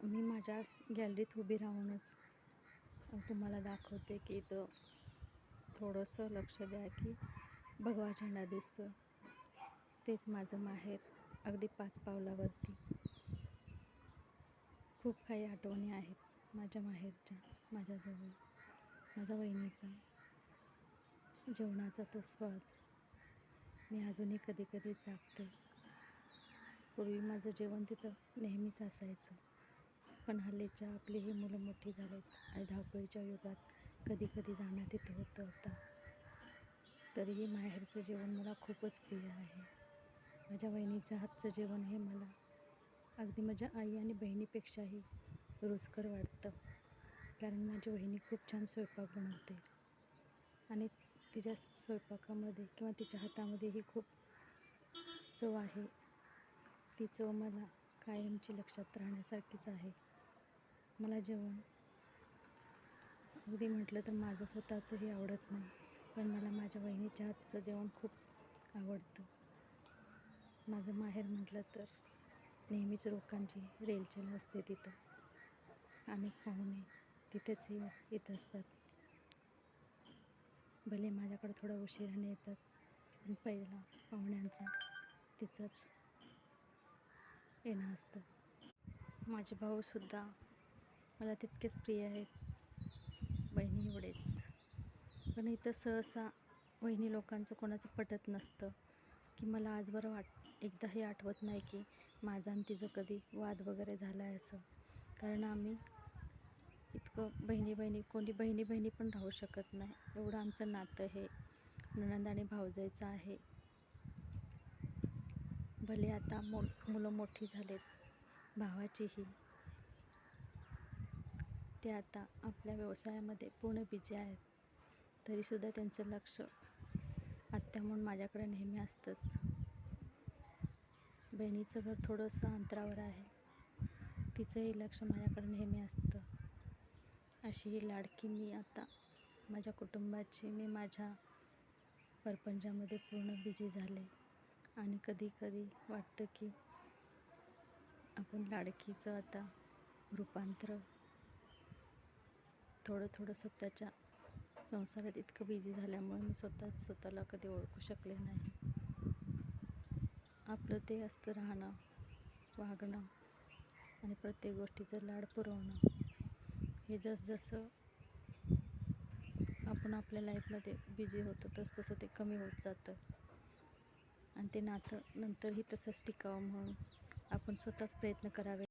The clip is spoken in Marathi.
मी माझ्या गॅलरीत उभी राहूनच तुम्हाला दाखवते की इथं थोडंसं लक्ष द्या की भगवा झेंडा दिसतो. तेच माझं माहेर, अगदी 5 पावलावरती. खूप काही आठवणी आहेत माझ्या माहेरच्या, माझ्याजवळ. माझ्या वहिनीचा जेवणाचा तो स्वाद मी अजूनही कधी कधी चाखते. पूर्वी माझं जेवण तिथं नेहमीच असायचं, पण हल्लीच्या आपली ही मुलं मोठी झालीत आणि धावपळीच्या युगात कधी कधी जाणं तिथं होतं आता. तरीही माहेरचं जेवण मला खूपच प्रिय आहे. माझ्या वहिनीचं हातचं जेवण हे मला अगदी माझ्या आई आणि बहिणीपेक्षाही रुचकर वाटतं, कारण माझी वहिनी खूप छान स्वयंपाक बनवते आणि तिच्या स्वयंपाकामध्ये किंवा तिच्या हातामध्येही खूप चव आहे. ती चव मला कायमची लक्षात राहण्यासारखीच आहे. मला जेवण अगदी म्हटलं तर माझं स्वतःचंही आवडत नाही, पण मला माझ्या वहिनीच्या हातचं जेवण खूप आवडतं. माझं माहेर म्हटलं तर नेहमीच लोकांची रेलचेल असते तिथं. अनेक पाहुणे तिथेच येत असतात. भले माझ्याकडे थोडा उशिराने येतात, पण पहिला पाहुण्यांचा तिथंच येणं असतं. माझे भाऊसुद्धा मला तितकेच प्रिय आहेत, बहिणी एवढेच. पण इथं सहसा वहिनी लोकांचं कोणाचं पटत नसतं की मला आजवर एकदाही आठवत नाही की माझा आणि तिचं कधी वाद वगैरे झाला आहे असं. कारण आम्ही इतकं कोणी बहिणी पण राहू शकत नाही, एवढं आमचं नातं हे नणंद आणि भावजाईचं आहे. भले आता मुलं मोठी झालेत, भावाचीही, ते आता आपल्या व्यवसायामध्ये पूर्ण बिझी आहेत, तरीसुद्धा त्यांचं लक्ष आत्या म्हणून माझ्याकडे नेहमी असतंच. बहिणीचं घर थोडंसं अंतरावर आहे, तिचंही लक्ष माझ्याकडे नेहमी असतं. अशी ही लाडकी मी आता माझ्या कुटुंबाची, मी माझ्या परपंचामध्ये पूर्ण बिझी झाले. आणि कधी कधी वाटतं की आपण लाडकीचं आता रूपांतर थोडं स्वतःच्या संसारात इतकं बिझी झाल्यामुळे मी स्वतःला कधी ओळखू शकले नाही. आपलं ते असतं राहणं, वागणं आणि प्रत्येक गोष्टीचं लाड पुरवणं. हे जसं आपण आपल्या लाईफमध्ये बिझी होतो तसं ते कमी होत जातं. आणि ते नातं नंतरही तसंच टिकावं म्हणून आपण स्वतःच प्रयत्न करावे.